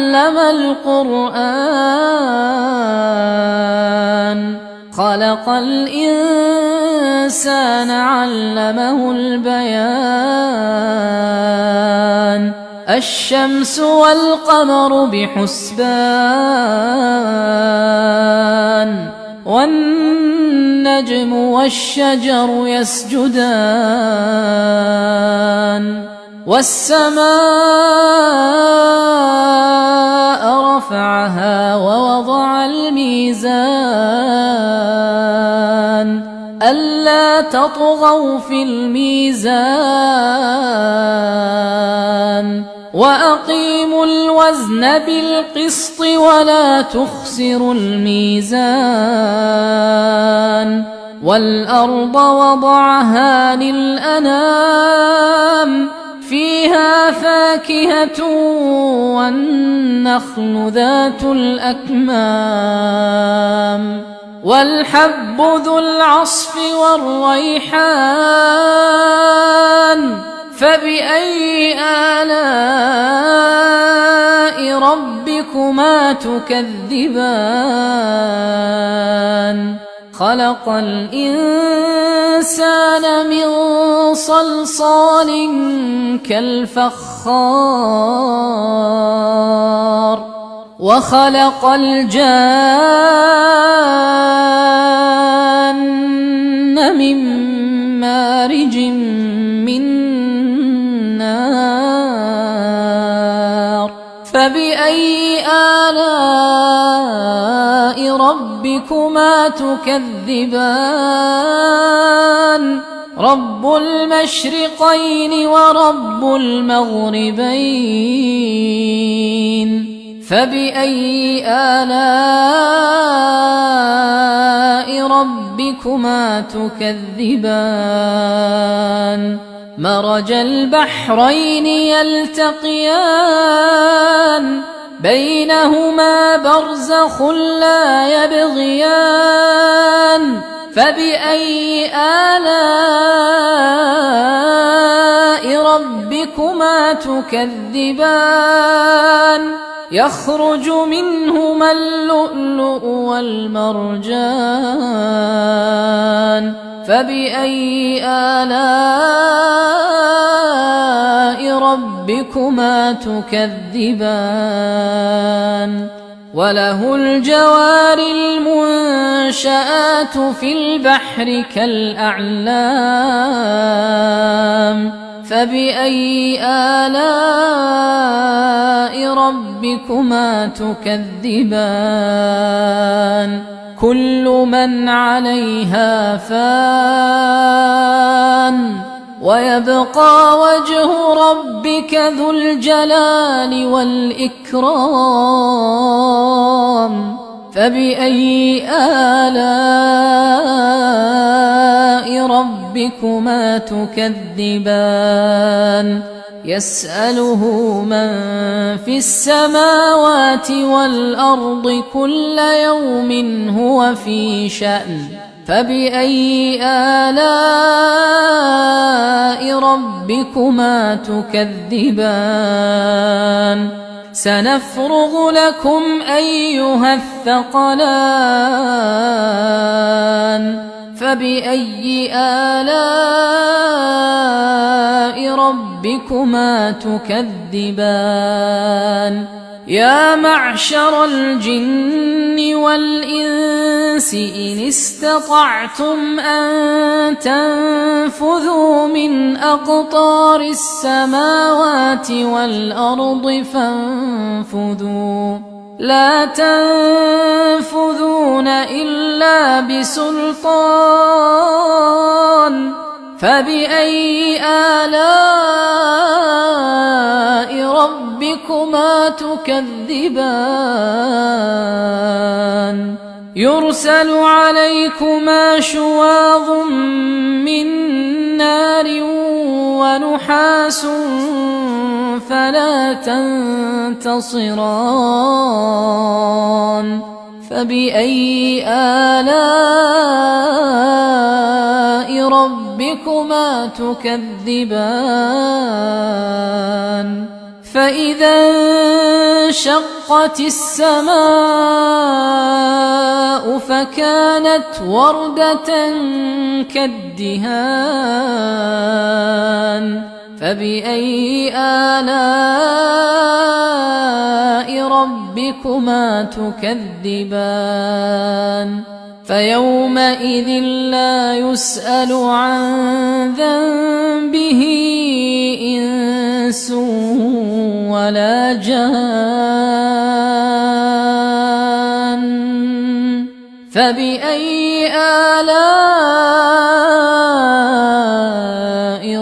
عَلَّمَ الْقُرْآنَ خَلَقَ الْإِنسَانَ عَلَّمَهُ الْبَيَانَ الشَّمْسُ وَالْقَمَرُ بِحُسْبَانٍ وَالنَّجْمُ وَالشَّجَرُ يَسْجُدَانِ وَالسَّمَاءَ رَفَعَهَا وَوَضَعَ الْمِيزَانَ أَلَّا تَطْغَوْا فِي الْمِيزَانِ وَأَقِيمُوا الْوَزْنَ بِالْقِسْطِ وَلَا تُخْسِرُوا الْمِيزَانَ وَالْأَرْضَ وَضَعَهَا لِلْأَنَامِ فِيهَا فَاكِهَةٌ وَالنَّخْلُ ذَاتُ الْأَكْمَامِ وَالْحَبُّ ذُو الْعَصْفِ وَالرَّيْحَانُ فَبِأَيِّ آلَاءِ رَبِّكُمَا تُكَذِّبَانِ خَلَقَ الْإِنسَانَ مِنْ صَلْصَالٍ كَالْفَخَّارِ وَخَلَقَ الْجَانَّ مِنْ مَارِجٍ مِنْ نَارٍ فَبِأَيِّ آلَاءِ رَبِّكُمَا تُكَذِّبَانِ رَبُّ الْمَشْرِقَيْنِ وَرَبُّ الْمَغْرِبَيْنِ فَبِأَيِّ آلَاءِ رَبِّكُمَا تُكَذِّبَانِ مَرَجَ الْبَحْرَيْنِ يَلْتَقِيَانِ بَيْنَهُمَا بَرْزَخٌ لَّا يَبْغِيَانِ فَبِأَيِّ آلَاءِ رَبِّكُمَا تُكَذِّبَانِ يَخْرُجُ مِنْهُمَا اللُّؤْلُؤُ وَالْمَرْجَانُ فَبِأَيِّ آلَاءِ رَبِّكُمَا تُكَذِّبَانِ وَلَهُ الْجَوَارِ الْمُنشَآتُ فِي الْبَحْرِ كَالْأَعْلَامِ فَبِأَيِّ آلَاءِ رَبِّكُمَا تُكَذِّبَانِ كُلُّ مَنْ عَلَيْهَا فَانٍ وَيَبْقَى وَجْهُ رَبِّكَ ذُو الْجَلَالِ وَالْإِكْرَامِ فَبِأَيِّ آلَاءِ رَبِّكُمَا تُكَذِّبَانِ يَسْأَلُهُ مَن فِي السَّمَاوَاتِ وَالْأَرْضِ كُلَّ يَوْمٍ هُوَ فِي شَأْنٍ فَبِأَيِّ آلَاءِ رَبِّكُمَا تُكَذِّبَانِ سَنَفْرُغُ لَكُمْ أَيُّهَ الثَّقَلَانِ فَبِأَيِّ آلَاءِ رَبِّكُمَا تُكَذِّبَانِ يَا مَعْشَرَ الْجِنِّ وَالْإِنسِ إِنِ اسْتَطَعْتُمْ أَن تَنفُذُوا مِنْ أَقْطَارِ السَّمَاوَاتِ وَالْأَرْضِ فَانفُذُوا لَا تَنفُذُونَ إِلَّا بِسُلْطَانٍ فَبِأَيِّ آلَاءِ رَبِّكُمَا تُكَذِّبَانِ يُرْسَلُ عَلَيْكُمَا شُوَاظٌ مِّن نَّارٍ وَنُحَاسٌ فَلَا تَنتَصِرَانِ فَبِأَيِّ آلَاءِ رَبِّكُمَا تُكَذِّبَانِ فَإِذَا وانشقت السماء فكانت وردة كالدهان فبأي آلاء ربكما تكذبان فيومئذ لا يسأل عن ذنبه إنس ولا جان فبأي آلاء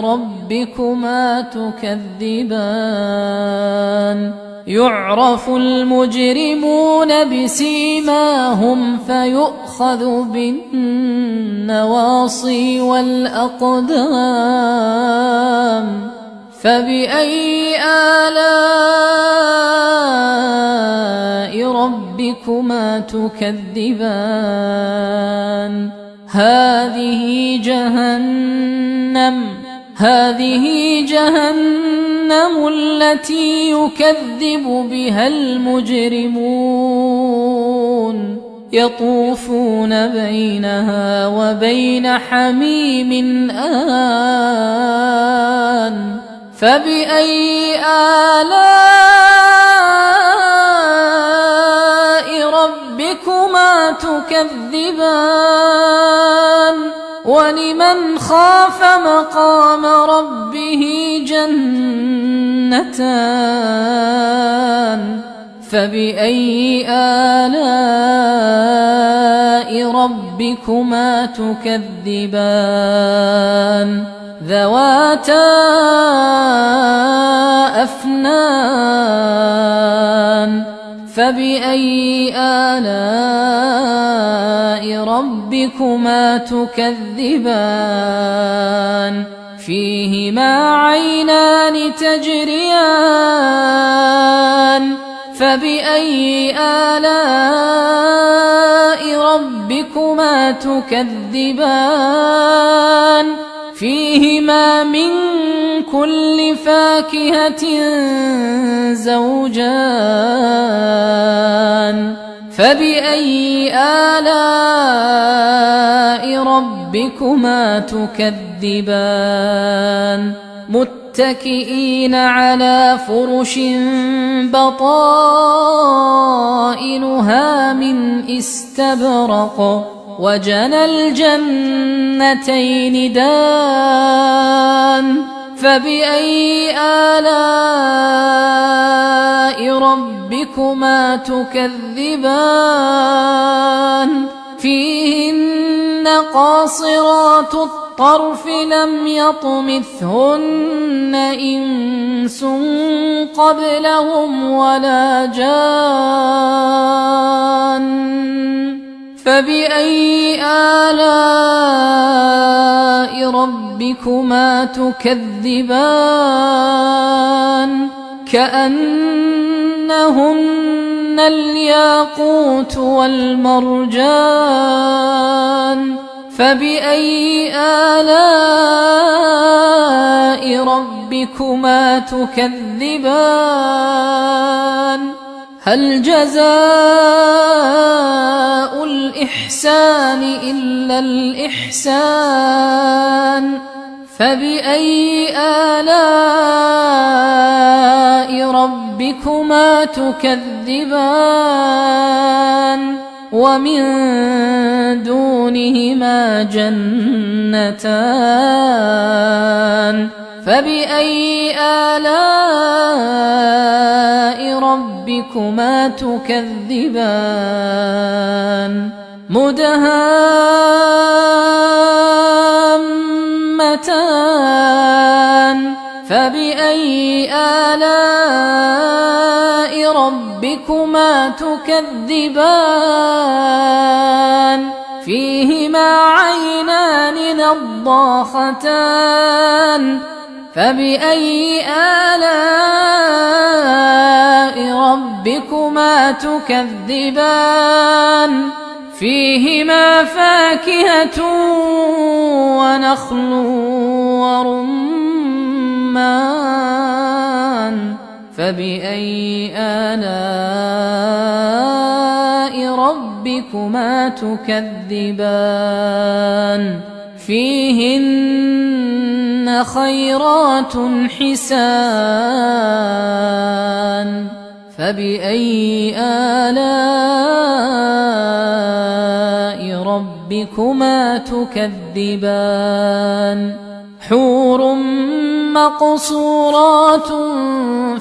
ربكما تكذبان يعرف المجرمون بسيماهم فيؤخذ بالنواصي والأقدام فبأي آلاء ربكما تكذبان هذه جهنم التي يكذب بها المجرمون يطوفون بينها وبين حميم آن فبأي آلاء ربكما تكذبان ولمن خاف مقام ربه جنتان فبأي آلاء ربكما تكذبان ذواتا أفنان فبأي آلاء ربكما تكذبان فيهما عينان تجريان فبأي آلاء ربكما تكذبان فيهما من كل فاكهة زوجان فبأي آلاء ربكما تكذبان متكئين على فرش بطائنها من استبرق وجنى الجنتين دان فبأي آلاء ربكما تكذبان فيهن قاصرات الطرف لم يطمثهن إنس قبلهم ولا جان فبأي آلاء ربكما تكذبان كأنهن الياقوت والمرجان فبأي آلاء ربكما تكذبان هل جزاء الإحسان إلا الإحسان فبأي آلاء ربكما تكذبان ومن دونهما جنتان فبأي آلاء ربكما تكذبان مدهامتان فبأي آلاء ربكما تكذبان فيهما عينان نضاختان فبأي آلاء ربكما تكذبان فيهما فاكهة ونخل ورمان فبأي آلاء ربكما تكذبان فيهن خيرات حسان فبأي آلاء ربكما تكذبان حور مقصورات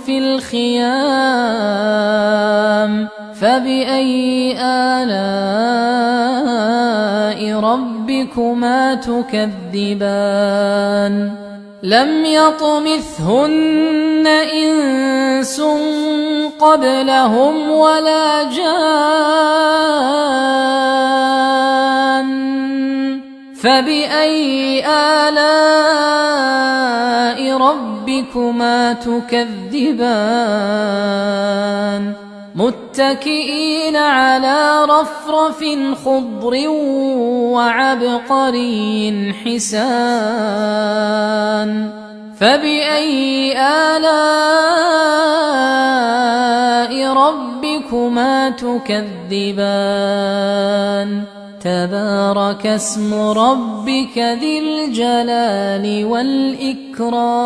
في الخيام فبأي آلاء ربكما تكذبان لم يطمثهن إنس قبلهم ولا جان فبأي آلاء ربكما تكذبان متكئين على رفرف خضر وعبقري حسان فبأي آلاء ربكما تكذبان تبارك اسم ربك ذي الجلال والإكرام.